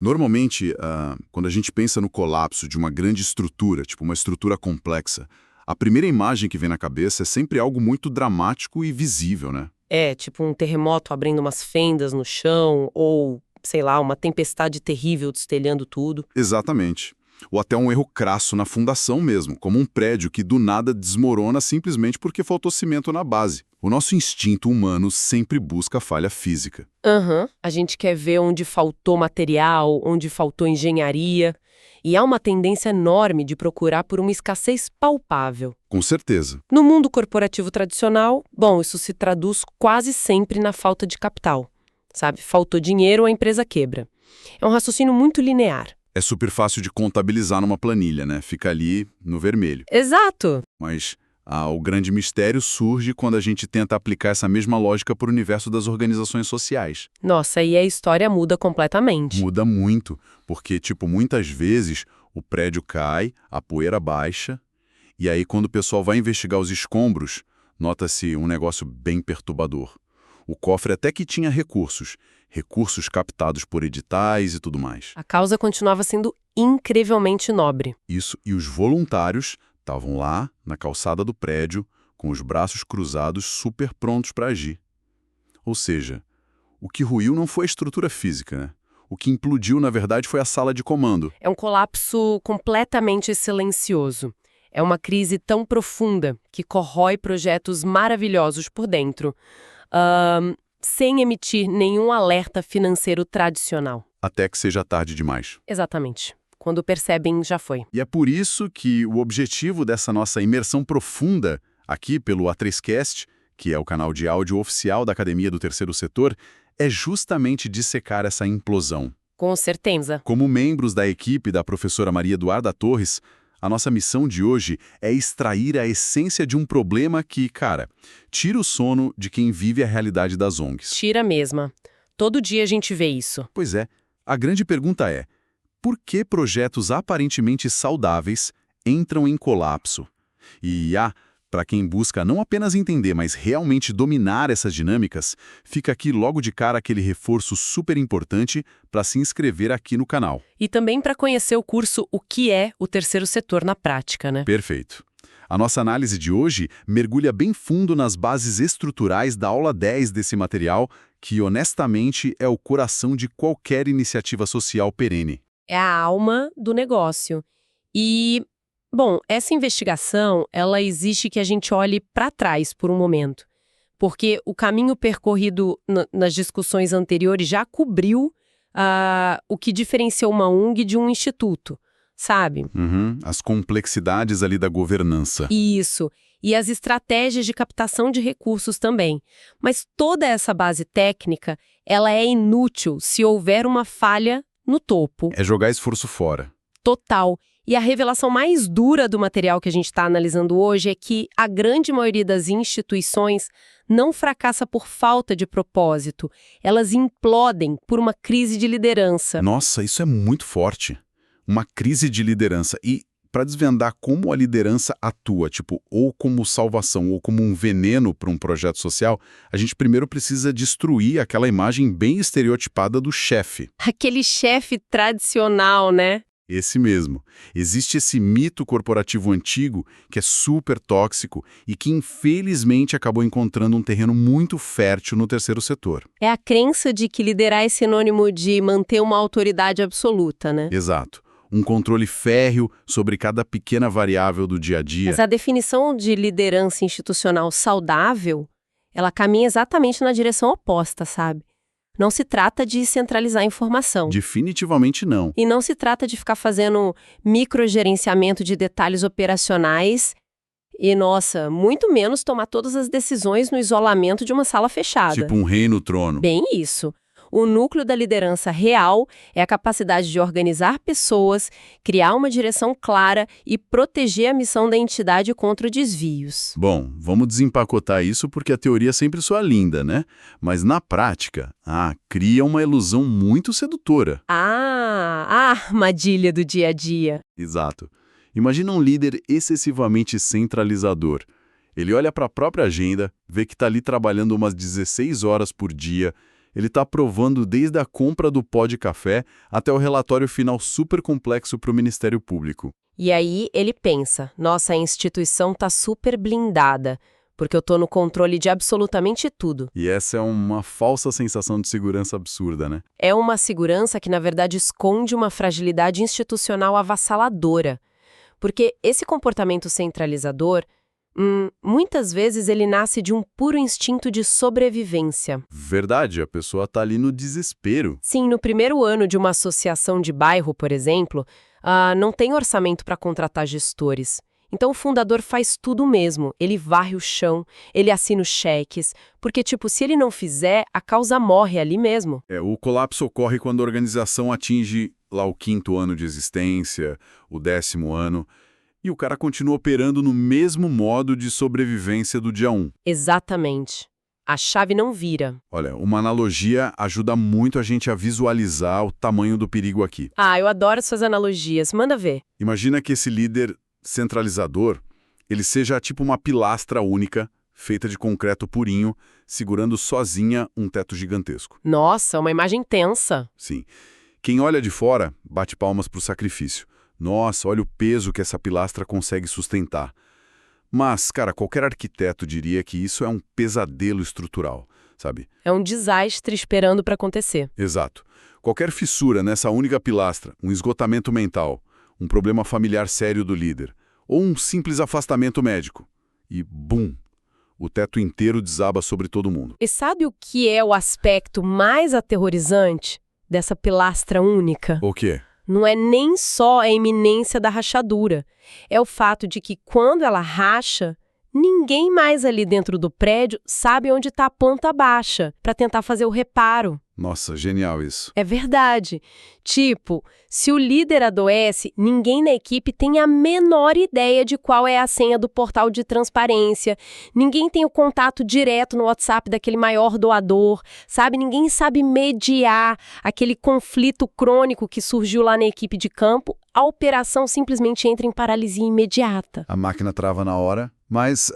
Normalmente, quando a gente pensa no colapso de uma grande estrutura, tipo uma estrutura complexa, a primeira imagem que vem na cabeça é sempre algo muito dramático e visível, né? É, tipo um terremoto abrindo umas fendas no chão, ou, sei lá, uma tempestade terrível destelhando tudo. Exatamente. Ou até um erro crasso na fundação mesmo, como um prédio que do nada desmorona simplesmente porque faltou cimento na base. O nosso instinto humano sempre busca a falha física. Aham. A gente quer ver onde faltou material, onde faltou engenharia. E há uma tendência enorme de procurar por uma escassez palpável. Com certeza. No mundo corporativo tradicional, bom, isso se traduz quase sempre na falta de capital. Sabe? Faltou dinheiro, a empresa quebra. É um raciocínio muito linear. É super fácil de contabilizar numa planilha, né? Fica ali no vermelho. Exato! Mas o grande mistério surge quando a gente tenta aplicar essa mesma lógica para o universo das organizações sociais. Nossa, e a história muda completamente. Muda muito, porque, tipo, muitas vezes o prédio cai, a poeira baixa, e aí quando o pessoal vai investigar os escombros, nota-se um negócio bem perturbador. O cofre até que tinha recursos captados por editais e tudo mais. A causa continuava sendo incrivelmente nobre. Isso, e os voluntários estavam lá, na calçada do prédio, com os braços cruzados, super prontos para agir. Ou seja, o que ruiu não foi a estrutura física, né? O que implodiu, na verdade, foi a sala de comando. É um colapso completamente silencioso. É uma crise tão profunda que corrói projetos maravilhosos por dentro, sem emitir nenhum alerta financeiro tradicional. Até que seja tarde demais. Exatamente. Quando percebem, já foi. E é por isso que o objetivo dessa nossa imersão profunda, aqui pelo A3Cast, que é o canal de áudio oficial da Academia do Terceiro Setor, é justamente dissecar essa implosão. Com certeza. Como membros da equipe da professora Maria Eduarda Torres, a nossa missão de hoje é extrair a essência de um problema que, cara, tira o sono de quem vive a realidade das ONGs. Tira mesmo. Todo dia a gente vê isso. Pois é, a grande pergunta é: por que projetos aparentemente saudáveis entram em colapso? E para quem busca não apenas entender, mas realmente dominar essas dinâmicas, fica aqui logo de cara aquele reforço super importante para se inscrever aqui no canal. E também para conhecer o curso O que é o Terceiro Setor na prática, né? Perfeito. A nossa análise de hoje mergulha bem fundo nas bases estruturais da aula 10 desse material, que honestamente é o coração de qualquer iniciativa social perene. É a alma do negócio. E, bom, essa investigação, ela exige que a gente olhe para trás por um momento, porque o caminho percorrido nas discussões anteriores já cobriu o que diferenciou uma ONG de um instituto, sabe? As complexidades ali da governança. Isso. E as estratégias de captação de recursos também. Mas toda essa base técnica, ela é inútil se houver uma falha no topo. É jogar esforço fora. Total. E a revelação mais dura do material que a gente está analisando hoje é que a grande maioria das instituições não fracassa por falta de propósito. Elas implodem por uma crise de liderança. Nossa, isso é muito forte. Uma crise de liderança. E para desvendar como a liderança atua, tipo, ou como salvação, ou como um veneno para um projeto social, a gente primeiro precisa destruir aquela imagem bem estereotipada do chefe. Aquele chefe tradicional, né? Esse mesmo. Existe esse mito corporativo antigo que é super tóxico e que infelizmente acabou encontrando um terreno muito fértil no terceiro setor. É a crença de que liderar é sinônimo de manter uma autoridade absoluta, né? Exato. Um controle férreo sobre cada pequena variável do dia a dia. Mas a definição de liderança institucional saudável, ela caminha exatamente na direção oposta, sabe? Não se trata de centralizar a informação. Definitivamente não. E não se trata de ficar fazendo microgerenciamento de detalhes operacionais e, nossa, muito menos tomar todas as decisões no isolamento de uma sala fechada. Tipo um rei no trono. Bem isso. O núcleo da liderança real é a capacidade de organizar pessoas, criar uma direção clara e proteger a missão da entidade contra desvios. Bom, vamos desempacotar isso porque a teoria sempre soa linda, né? Mas na prática, cria uma ilusão muito sedutora. A armadilha do dia a dia. Exato. Imagina um líder excessivamente centralizador. Ele olha para a própria agenda, vê que está ali trabalhando umas 16 horas por dia, Ele está aprovando desde a compra do pó de café até o relatório final super complexo para o Ministério Público. E aí ele pensa, nossa, a instituição tá super blindada, porque eu tô no controle de absolutamente tudo. E essa é uma falsa sensação de segurança absurda, né? É uma segurança que, na verdade, esconde uma fragilidade institucional avassaladora. Porque esse comportamento centralizador, muitas vezes ele nasce de um puro instinto de sobrevivência. Verdade, a pessoa está ali no desespero. Sim, no primeiro ano de uma associação de bairro, por exemplo, não tem orçamento para contratar gestores. Então o fundador faz tudo mesmo, ele varre o chão, ele assina os cheques, porque, se ele não fizer, a causa morre ali mesmo. O colapso ocorre quando a organização atinge lá o 5º ano de existência, o 10º ano, e o cara continua operando no mesmo modo de sobrevivência do dia 1. Exatamente. A chave não vira. Olha, uma analogia ajuda muito a gente a visualizar o tamanho do perigo aqui. Eu adoro suas analogias, manda ver. Imagina que esse líder centralizador, ele seja tipo uma pilastra única, feita de concreto purinho, segurando sozinha um teto gigantesco. Nossa, uma imagem tensa. Sim. Quem olha de fora, bate palmas para o sacrifício. Nossa, olha o peso que essa pilastra consegue sustentar. Mas, cara, qualquer arquiteto diria que isso é um pesadelo estrutural, sabe? É um desastre esperando para acontecer. Exato. Qualquer fissura nessa única pilastra, um esgotamento mental, um problema familiar sério do líder, ou um simples afastamento médico. E, bum, o teto inteiro desaba sobre todo mundo. E sabe o que é o aspecto mais aterrorizante dessa pilastra única? O quê? Não é nem só a iminência da rachadura. É o fato de que, quando ela racha, ninguém mais ali dentro do prédio sabe onde está a planta baixa para tentar fazer o reparo. Nossa, genial isso. É verdade. Se o líder adoece, ninguém na equipe tem a menor ideia de qual é a senha do portal de transparência, ninguém tem o contato direto no WhatsApp daquele maior doador, sabe? Ninguém sabe mediar aquele conflito crônico que surgiu lá na equipe de campo. A operação simplesmente entra em paralisia imediata. A máquina trava na hora. Mas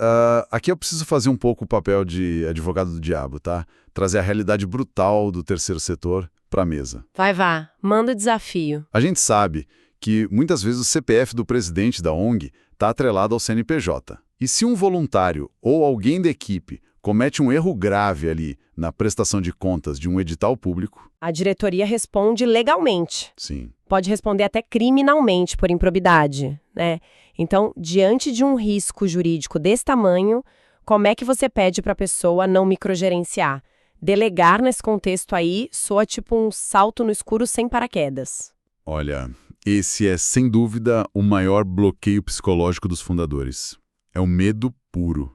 aqui eu preciso fazer um pouco o papel de advogado do diabo, tá? Trazer a realidade brutal do terceiro setor para a mesa. Vá, manda o desafio. A gente sabe que muitas vezes o CPF do presidente da ONG está atrelado ao CNPJ. E se um voluntário ou alguém da equipe comete um erro grave ali na prestação de contas de um edital público... A diretoria responde legalmente. Sim. Pode responder até criminalmente por improbidade, né? Então, diante de um risco jurídico desse tamanho, como é que você pede para a pessoa não microgerenciar? Delegar nesse contexto aí soa tipo um salto no escuro sem paraquedas. Olha, esse é sem dúvida o maior bloqueio psicológico dos fundadores. É o medo puro.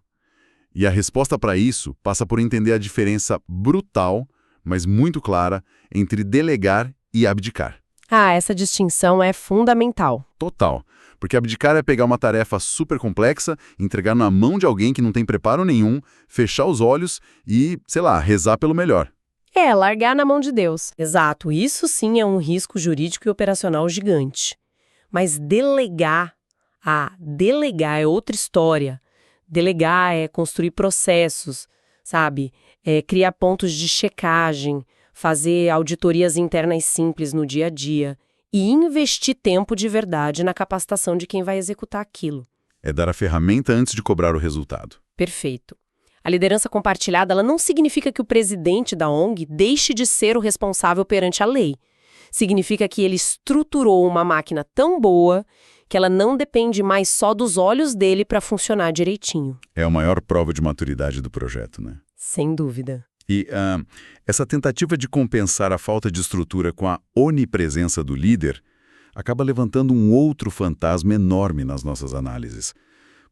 E a resposta para isso passa por entender a diferença brutal, mas muito clara, entre delegar e abdicar. Essa distinção é fundamental. Total. Porque abdicar é pegar uma tarefa super complexa, entregar na mão de alguém que não tem preparo nenhum, fechar os olhos e, rezar pelo melhor. Largar na mão de Deus. Exato, isso sim é um risco jurídico e operacional gigante. Mas delegar é outra história. Delegar é construir processos, sabe? É criar pontos de checagem, fazer auditorias internas simples no dia a dia e investir tempo de verdade na capacitação de quem vai executar aquilo. É dar a ferramenta antes de cobrar o resultado. Perfeito. A liderança compartilhada, ela não significa que o presidente da ONG deixe de ser o responsável perante a lei. Significa que ele estruturou uma máquina tão boa que ela não depende mais só dos olhos dele para funcionar direitinho. É a maior prova de maturidade do projeto, né? Sem dúvida. E essa tentativa de compensar a falta de estrutura com a onipresença do líder acaba levantando um outro fantasma enorme nas nossas análises.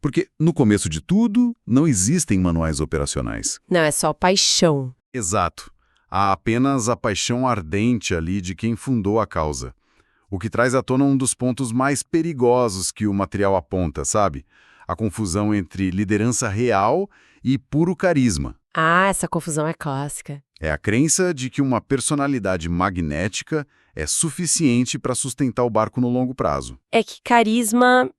Porque, no começo de tudo, não existem manuais operacionais. Não, é só paixão. Exato. Há apenas a paixão ardente ali de quem fundou a causa. O que traz à tona um dos pontos mais perigosos que o material aponta, sabe? A confusão entre liderança real e puro carisma. Essa confusão é clássica. É a crença de que uma personalidade magnética é suficiente para sustentar o barco no longo prazo. É que carisma,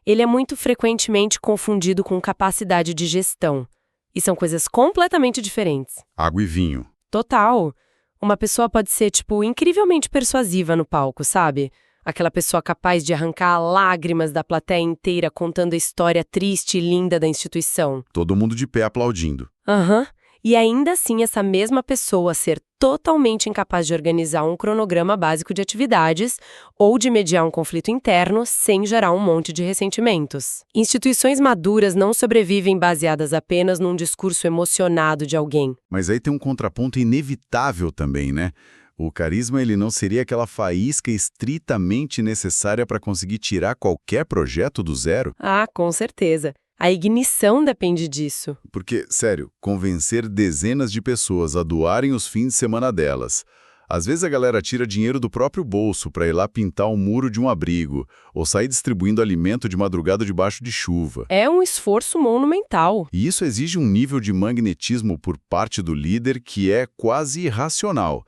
ele é muito frequentemente confundido com capacidade de gestão. E são coisas completamente diferentes. Água e vinho. Total. Uma pessoa pode ser, tipo, incrivelmente persuasiva no palco, sabe? Aquela pessoa capaz de arrancar lágrimas da plateia inteira contando a história triste e linda da instituição. Todo mundo de pé aplaudindo. Aham. E ainda assim, essa mesma pessoa ser totalmente incapaz de organizar um cronograma básico de atividades ou de mediar um conflito interno sem gerar um monte de ressentimentos. Instituições maduras não sobrevivem baseadas apenas num discurso emocionado de alguém. Mas aí tem um contraponto inevitável também, né? O carisma ele não seria aquela faísca estritamente necessária para conseguir tirar qualquer projeto do zero? Ah, com certeza. A ignição depende disso. Porque, sério, convencer dezenas de pessoas a doarem os fins de semana delas. Às vezes a galera tira dinheiro do próprio bolso para ir lá pintar o muro de um abrigo, ou sair distribuindo alimento de madrugada debaixo de chuva. É um esforço monumental. E isso exige um nível de magnetismo por parte do líder que é quase irracional.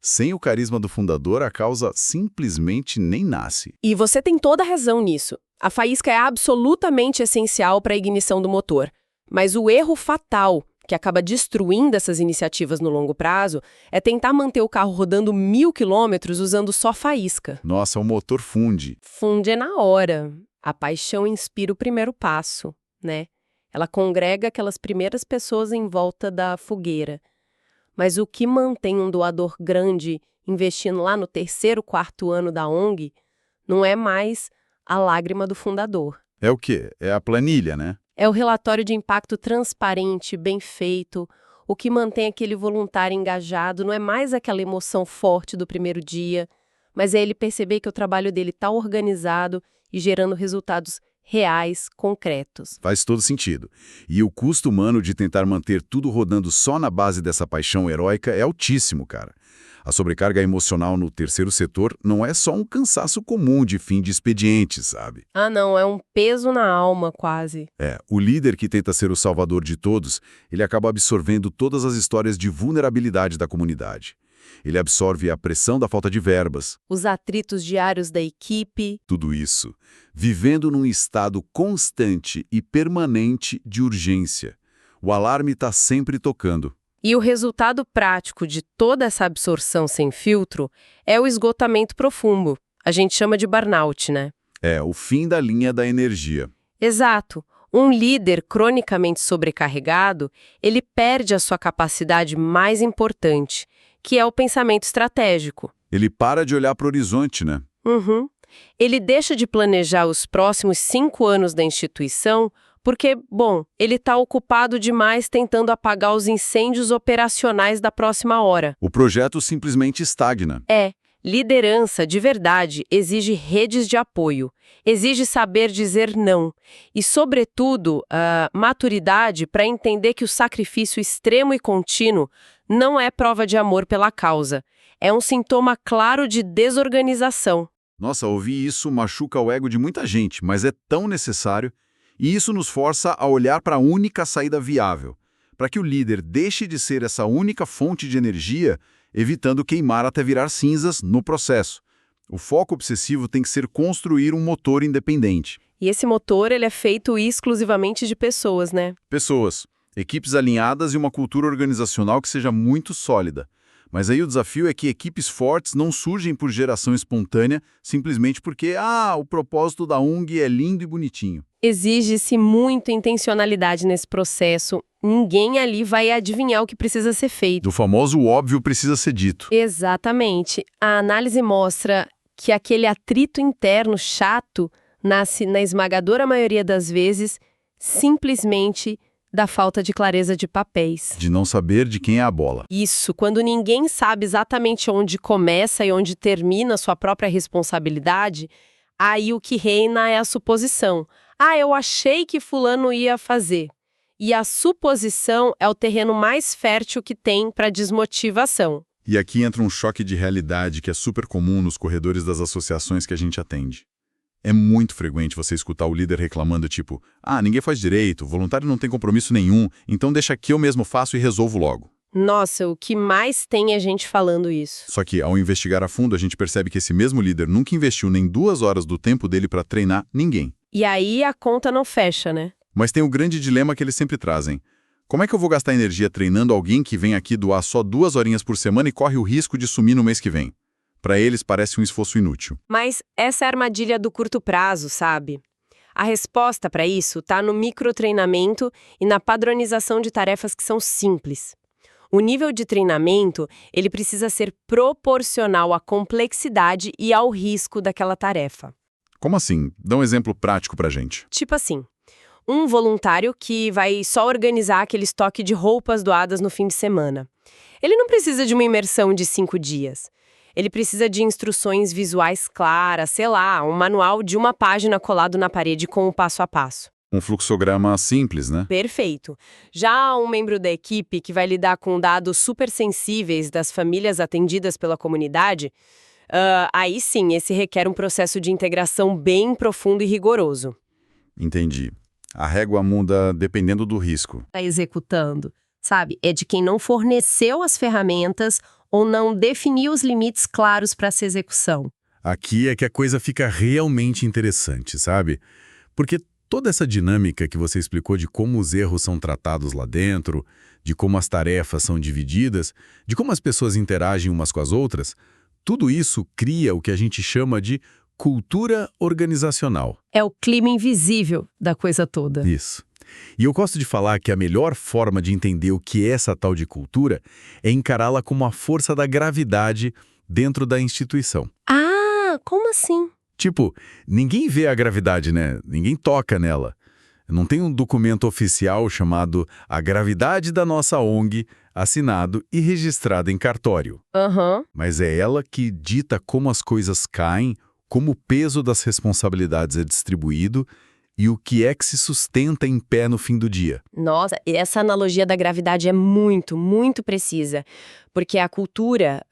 Sem o carisma do fundador, a causa simplesmente nem nasce. E você tem toda a razão nisso. A faísca é absolutamente essencial para a ignição do motor. Mas o erro fatal, que acaba destruindo essas iniciativas no longo prazo, é tentar manter o carro rodando 1000 quilômetros usando só faísca. Nossa, o motor funde. Funde é na hora. A paixão inspira o primeiro passo, né? Ela congrega aquelas primeiras pessoas em volta da fogueira. Mas o que mantém um doador grande investindo lá no 3º, 4º ano da ONG não é mais a lágrima do fundador. É o quê? É a planilha, né? É o relatório de impacto transparente, bem feito. O que mantém aquele voluntário engajado não é mais aquela emoção forte do primeiro dia, mas é ele perceber que o trabalho dele está organizado e gerando resultados reais, concretos. Faz todo sentido. E o custo humano de tentar manter tudo rodando só na base dessa paixão heróica é altíssimo, cara. A sobrecarga emocional no terceiro setor não é só um cansaço comum de fim de expediente, sabe? Ah, não, é um peso na alma, quase. O líder que tenta ser o salvador de todos, ele acaba absorvendo todas as histórias de vulnerabilidade da comunidade. Ele absorve a pressão da falta de verbas. Os atritos diários da equipe. Tudo isso, vivendo num estado constante e permanente de urgência. O alarme está sempre tocando. E o resultado prático de toda essa absorção sem filtro é o esgotamento profundo. A gente chama de burnout, né? É o fim da linha da energia. Exato. Um líder cronicamente sobrecarregado, ele perde a sua capacidade mais importante, que é o pensamento estratégico. Ele para de olhar para o horizonte, né? Uhum. Ele deixa de planejar os próximos 5 anos da instituição porque, bom, ele está ocupado demais tentando apagar os incêndios operacionais da próxima hora. O projeto simplesmente estagna. Liderança de verdade exige redes de apoio, exige saber dizer não e, sobretudo, maturidade para entender que o sacrifício extremo e contínuo não é prova de amor pela causa. É um sintoma claro de desorganização. Nossa, ouvir isso machuca o ego de muita gente, mas é tão necessário. E isso nos força a olhar para a única saída viável, para que o líder deixe de ser essa única fonte de energia, evitando queimar até virar cinzas no processo. O foco obsessivo tem que ser construir um motor independente. E esse motor ele é feito exclusivamente de pessoas, né? Pessoas, equipes alinhadas e uma cultura organizacional que seja muito sólida. Mas aí o desafio é que equipes fortes não surgem por geração espontânea, simplesmente porque, o propósito da ONG é lindo e bonitinho. Exige-se muita intencionalidade nesse processo. Ninguém ali vai adivinhar o que precisa ser feito. Do famoso óbvio precisa ser dito. Exatamente. A análise mostra que aquele atrito interno chato nasce, na esmagadora maioria das vezes, simplesmente da falta de clareza de papéis. De não saber de quem é a bola. Isso, quando ninguém sabe exatamente onde começa e onde termina a sua própria responsabilidade, aí o que reina é a suposição. Eu achei que fulano ia fazer. E a suposição é o terreno mais fértil que tem para desmotivação. E aqui entra um choque de realidade que é super comum nos corredores das associações que a gente atende. É muito frequente você escutar o líder reclamando tipo, ninguém faz direito, o voluntário não tem compromisso nenhum, então deixa que eu mesmo faço e resolvo logo. Nossa, o que mais tem é gente falando isso. Só que, ao investigar a fundo, a gente percebe que esse mesmo líder nunca investiu nem 2 horas do tempo dele para treinar ninguém. E aí a conta não fecha, né? Mas tem o grande dilema que eles sempre trazem. Como é que eu vou gastar energia treinando alguém que vem aqui doar só 2 horinhas por semana e corre o risco de sumir no mês que vem? Para eles parece um esforço inútil. Mas essa é a armadilha do curto prazo, sabe? A resposta para isso está no microtreinamento e na padronização de tarefas que são simples. O nível de treinamento, ele precisa ser proporcional à complexidade e ao risco daquela tarefa. Como assim? Dá um exemplo prático pra gente. Tipo assim, um voluntário que vai só organizar aquele estoque de roupas doadas no fim de semana. Ele não precisa de uma imersão de 5 dias. Ele precisa de instruções visuais claras, sei lá, um manual de 1 página colado na parede com o passo a passo. Um fluxograma simples, né? Perfeito. Já um membro da equipe que vai lidar com dados super sensíveis das famílias atendidas pela comunidade, aí sim, esse requer um processo de integração bem profundo e rigoroso. Entendi. A régua muda dependendo do risco. Está executando, sabe? É de quem não forneceu as ferramentas ou não definiu os limites claros para essa execução. Aqui é que a coisa fica realmente interessante, sabe? Porque toda essa dinâmica que você explicou de como os erros são tratados lá dentro, de como as tarefas são divididas, de como as pessoas interagem umas com as outras, tudo isso cria o que a gente chama de cultura organizacional. É o clima invisível da coisa toda. Isso. E eu gosto de falar que a melhor forma de entender o que é essa tal de cultura é encará-la como a força da gravidade dentro da instituição. Ah, como assim? Tipo, ninguém vê a gravidade, né? Ninguém toca nela. Não tem um documento oficial chamado A Gravidade da Nossa ONG, assinado e registrado em cartório. Aham. Mas é ela que dita como as coisas caem, como o peso das responsabilidades é distribuído e o que é que se sustenta em pé no fim do dia. Nossa, essa analogia da gravidade é muito, muito precisa. Porque a cultura,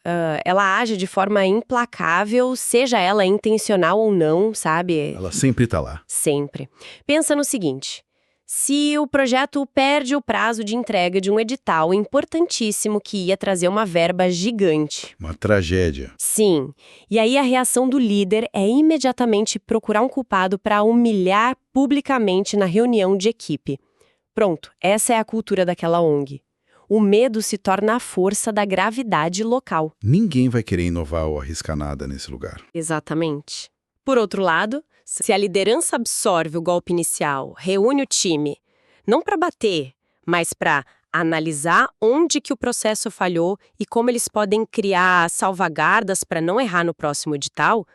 ela age de forma implacável, seja ela intencional ou não, sabe? Ela sempre está lá. Sempre. Pensa no seguinte: se o projeto perde o prazo de entrega de um edital importantíssimo que ia trazer uma verba gigante. Uma tragédia. Sim. E aí a reação do líder é imediatamente procurar um culpado para humilhar publicamente na reunião de equipe. Pronto, essa é a cultura daquela ONG. O medo se torna a força da gravidade local. Ninguém vai querer inovar ou arriscar nada nesse lugar. Exatamente. Por outro lado, se a liderança absorve o golpe inicial, reúne o time, não para bater, mas para analisar onde que o processo falhou e como eles podem criar salvaguardas para não errar no próximo edital,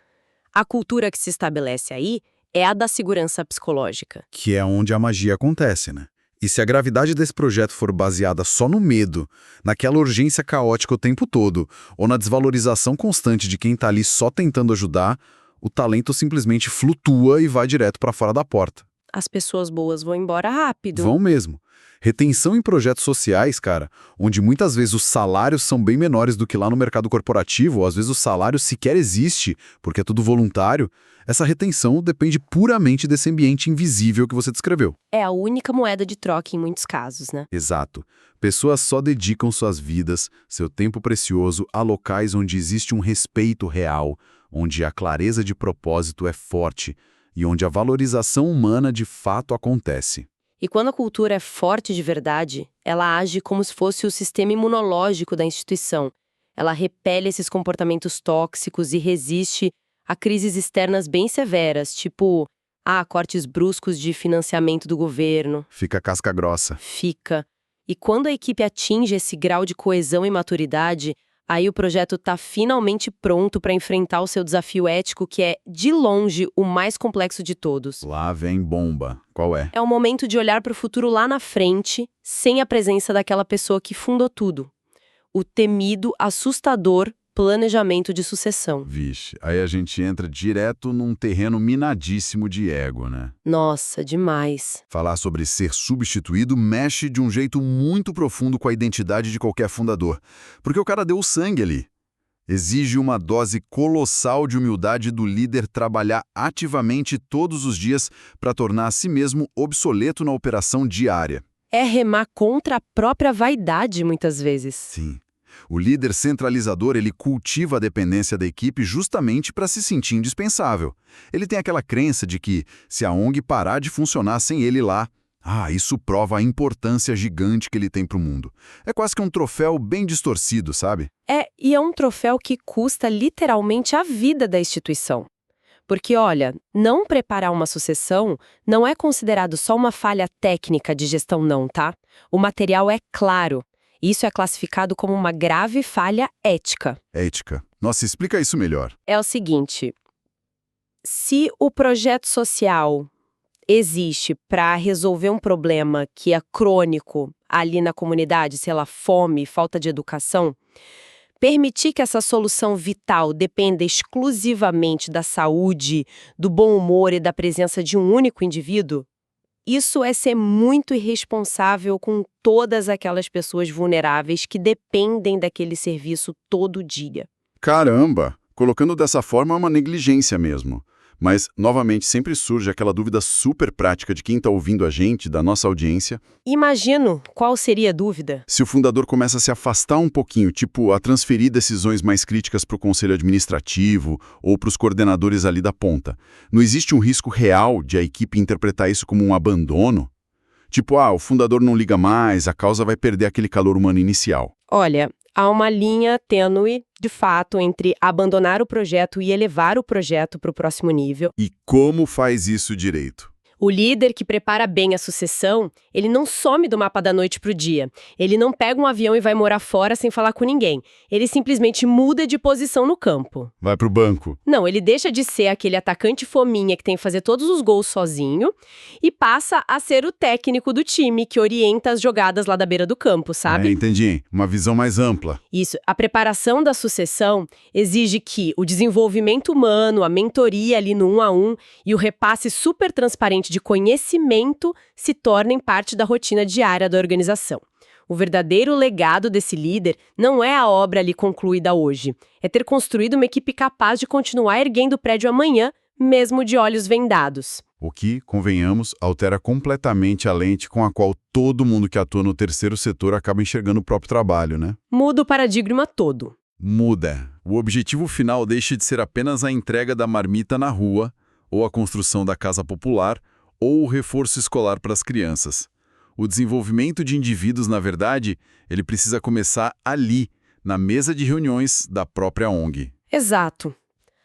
a cultura que se estabelece aí é a da segurança psicológica. Que é onde a magia acontece, né? E se a gravidade desse projeto for baseada só no medo, naquela urgência caótica o tempo todo, ou na desvalorização constante de quem está ali só tentando ajudar, o talento simplesmente flutua e vai direto para fora da porta. As pessoas boas vão embora rápido. Vão mesmo. Retenção em projetos sociais, cara, onde muitas vezes os salários são bem menores do que lá no mercado corporativo, ou às vezes o salário sequer existe, porque é tudo voluntário, essa retenção depende puramente desse ambiente invisível que você descreveu. É a única moeda de troca em muitos casos, né? Exato. Pessoas só dedicam suas vidas, seu tempo precioso, a locais onde existe um respeito real, onde a clareza de propósito é forte e onde a valorização humana de fato acontece. E quando a cultura é forte de verdade, ela age como se fosse o sistema imunológico da instituição. Ela repele esses comportamentos tóxicos e resiste a crises externas bem severas, tipo, cortes bruscos de financiamento do governo. Fica casca grossa. Fica. E quando a equipe atinge esse grau de coesão e maturidade, aí o projeto está finalmente pronto para enfrentar o seu desafio ético, que é, de longe, o mais complexo de todos. Lá vem bomba. Qual é? É o momento de olhar para o futuro lá na frente, sem a presença daquela pessoa que fundou tudo. O temido, assustador planejamento de sucessão. Vixe, aí a gente entra direto num terreno minadíssimo de ego, né? Nossa, demais. Falar sobre ser substituído mexe de um jeito muito profundo com a identidade de qualquer fundador, porque o cara deu o sangue ali. Exige uma dose colossal de humildade do líder trabalhar ativamente todos os dias para tornar a si mesmo obsoleto na operação diária. É remar contra a própria vaidade, muitas vezes. Sim. O líder centralizador, ele cultiva a dependência da equipe justamente para se sentir indispensável. Ele tem aquela crença de que, se a ONG parar de funcionar sem ele lá, Isso prova a importância gigante que ele tem para o mundo. É quase que um troféu bem distorcido, sabe? E é um troféu que custa literalmente a vida da instituição. Porque, olha, não preparar uma sucessão não é considerado só uma falha técnica de gestão não, tá? O material é claro. Isso é classificado como uma grave falha ética. Ética. Nossa, explica isso melhor. É o seguinte, se o projeto social existe para resolver um problema que é crônico ali na comunidade, sei lá, fome, falta de educação, permitir que essa solução vital dependa exclusivamente da saúde, do bom humor e da presença de um único indivíduo, isso é ser muito irresponsável com todas aquelas pessoas vulneráveis que dependem daquele serviço todo dia. Caramba! Colocando dessa forma é uma negligência mesmo. Mas, novamente, sempre surge aquela dúvida super prática de quem está ouvindo a gente, da nossa audiência. Imagino qual seria a dúvida. Se o fundador começa a se afastar um pouquinho, tipo a transferir decisões mais críticas para o conselho administrativo ou para os coordenadores ali da ponta, não existe um risco real de a equipe interpretar isso como um abandono? Tipo, o fundador não liga mais, a causa vai perder aquele calor humano inicial. Olha, há uma linha tênue, de fato, entre abandonar o projeto e elevar o projeto para o próximo nível. E como faz isso direito? O líder que prepara bem a sucessão, ele não some do mapa da noite pro dia. Ele não pega um avião e vai morar fora sem falar com ninguém. Ele simplesmente muda de posição no campo. Vai pro banco. Não, ele deixa de ser aquele atacante fominha que tem que fazer todos os gols sozinho e passa a ser o técnico do time que orienta as jogadas lá da beira do campo, sabe? Entendi. Uma visão mais ampla. Isso. A preparação da sucessão exige que o desenvolvimento humano, a mentoria ali no 1 a 1 e o repasse super transparente de conhecimento se tornem parte da rotina diária da organização. O verdadeiro legado desse líder não é a obra ali concluída hoje, é ter construído uma equipe capaz de continuar erguendo o prédio amanhã, mesmo de olhos vendados. O que, convenhamos, altera completamente a lente com a qual todo mundo que atua no terceiro setor acaba enxergando o próprio trabalho, né? Muda o paradigma todo. Muda. O objetivo final deixa de ser apenas a entrega da marmita na rua, ou a construção da casa popular, ou o reforço escolar para as crianças. O desenvolvimento de indivíduos, na verdade, ele precisa começar ali, na mesa de reuniões da própria ONG. Exato.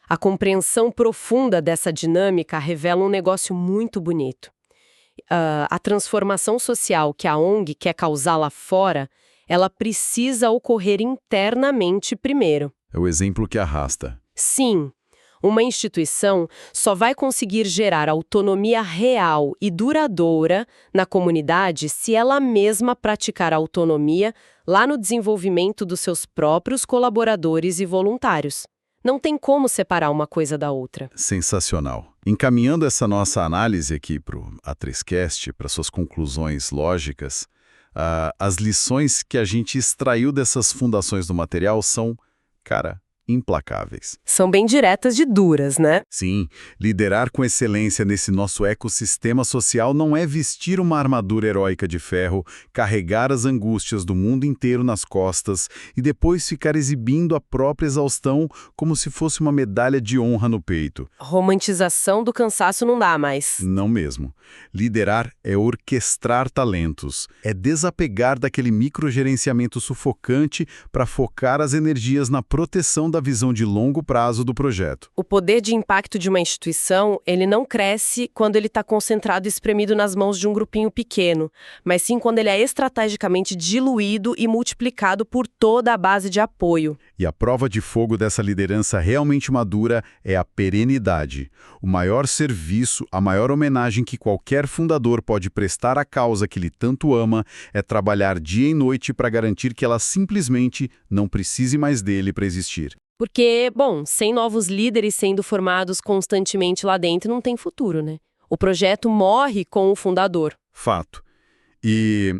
A compreensão profunda dessa dinâmica revela um negócio muito bonito. A transformação social que a ONG quer causar lá fora, ela precisa ocorrer internamente primeiro. É o exemplo que arrasta. Sim. Uma instituição só vai conseguir gerar autonomia real e duradoura na comunidade se ela mesma praticar autonomia lá no desenvolvimento dos seus próprios colaboradores e voluntários. Não tem como separar uma coisa da outra. Sensacional. Encaminhando essa nossa análise aqui para o A3Cast, para suas conclusões lógicas, as lições que a gente extraiu dessas fundações do material são, implacáveis. São bem diretas de duras, né? Sim, liderar com excelência nesse nosso ecossistema social não é vestir uma armadura heróica de ferro, carregar as angústias do mundo inteiro nas costas e depois ficar exibindo a própria exaustão como se fosse uma medalha de honra no peito. Romantização do cansaço não dá mais. Não mesmo. Liderar é orquestrar talentos, é desapegar daquele microgerenciamento sufocante para focar as energias na proteção da visão de longo prazo do projeto. O poder de impacto de uma instituição, ele não cresce quando ele está concentrado e espremido nas mãos de um grupinho pequeno, mas sim quando ele é estrategicamente diluído e multiplicado por toda a base de apoio. E a prova de fogo dessa liderança realmente madura é a perenidade. O maior serviço, a maior homenagem que qualquer fundador pode prestar à causa que ele tanto ama é trabalhar dia e noite para garantir que ela simplesmente não precise mais dele para existir. Porque, sem novos líderes sendo formados constantemente lá dentro, não tem futuro, né? O projeto morre com o fundador. Fato. E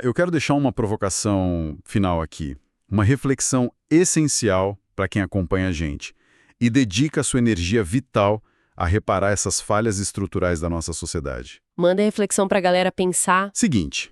eu quero deixar uma provocação final aqui. Uma reflexão essencial para quem acompanha a gente e dedica sua energia vital a reparar essas falhas estruturais da nossa sociedade. Manda a reflexão para a galera pensar. Seguinte,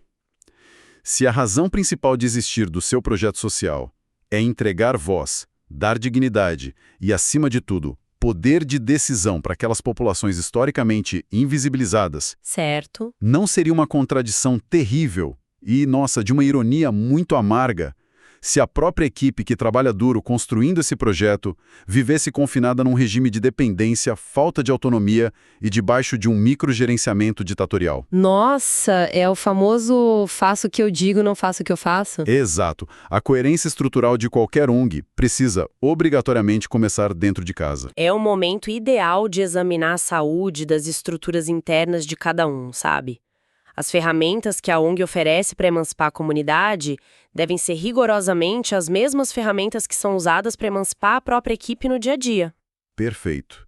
se a razão principal de existir do seu projeto social é entregar voz, dar dignidade e, acima de tudo, poder de decisão para aquelas populações historicamente invisibilizadas, Certo. não seria uma contradição terrível e, nossa, de uma ironia muito amarga se a própria equipe que trabalha duro construindo esse projeto vivesse confinada num regime de dependência, falta de autonomia e debaixo de um microgerenciamento ditatorial? Nossa, é o famoso faço o que eu digo, não faço o que eu faço? Exato. A coerência estrutural de qualquer ONG precisa, obrigatoriamente, começar dentro de casa. É o momento ideal de examinar a saúde das estruturas internas de cada um, sabe? As ferramentas que a ONG oferece para emancipar a comunidade devem ser rigorosamente as mesmas ferramentas que são usadas para emancipar a própria equipe no dia a dia. Perfeito.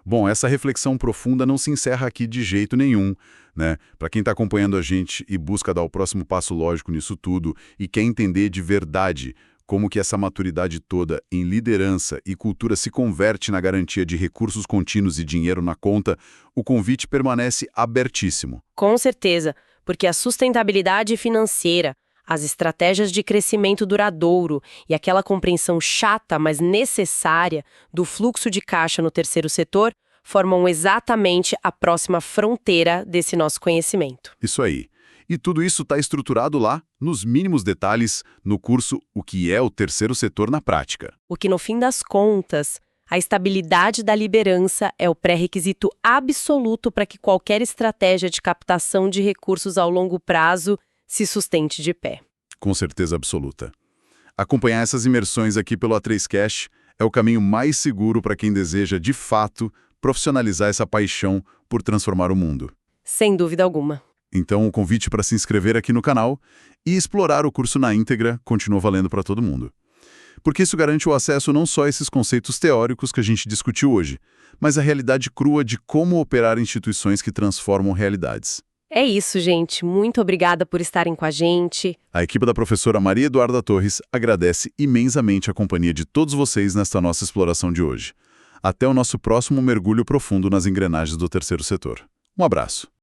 Bom, essa reflexão profunda não se encerra aqui de jeito nenhum, né? Para quem está acompanhando a gente e busca dar o próximo passo lógico nisso tudo e quer entender de verdade como que essa maturidade toda em liderança e cultura se converte na garantia de recursos contínuos e dinheiro na conta, o convite permanece abertíssimo. Com certeza, porque a sustentabilidade financeira, as estratégias de crescimento duradouro e aquela compreensão chata, mas necessária, do fluxo de caixa no terceiro setor formam exatamente a próxima fronteira desse nosso conhecimento. Isso aí. E tudo isso está estruturado lá, nos mínimos detalhes, no curso O que é o Terceiro Setor na Prática. O que, no fim das contas, a estabilidade da liderança é o pré-requisito absoluto para que qualquer estratégia de captação de recursos ao longo prazo se sustente de pé. Com certeza absoluta. Acompanhar essas imersões aqui pelo A3Cash é o caminho mais seguro para quem deseja, de fato, profissionalizar essa paixão por transformar o mundo. Sem dúvida alguma. Então, o convite para se inscrever aqui no canal e explorar o curso na íntegra continua valendo para todo mundo. Porque isso garante o acesso não só a esses conceitos teóricos que a gente discutiu hoje, mas a realidade crua de como operar instituições que transformam realidades. É isso, gente. Muito obrigada por estarem com a gente. A equipe da professora Maria Eduarda Torres agradece imensamente a companhia de todos vocês nesta nossa exploração de hoje. Até o nosso próximo mergulho profundo nas engrenagens do terceiro setor. Um abraço.